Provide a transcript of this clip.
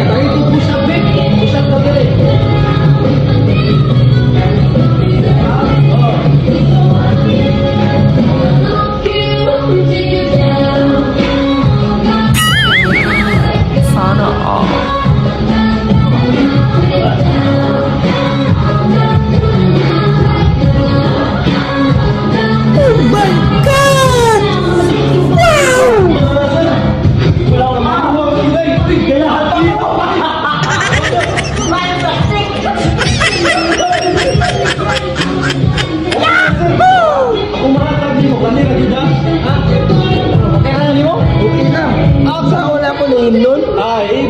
Tayo ito pusap, Vic. Pusap na dali. Sana all. Oh my God! Okay na, di mo? Okay na. Ako sa wala ko na himnon. Ay,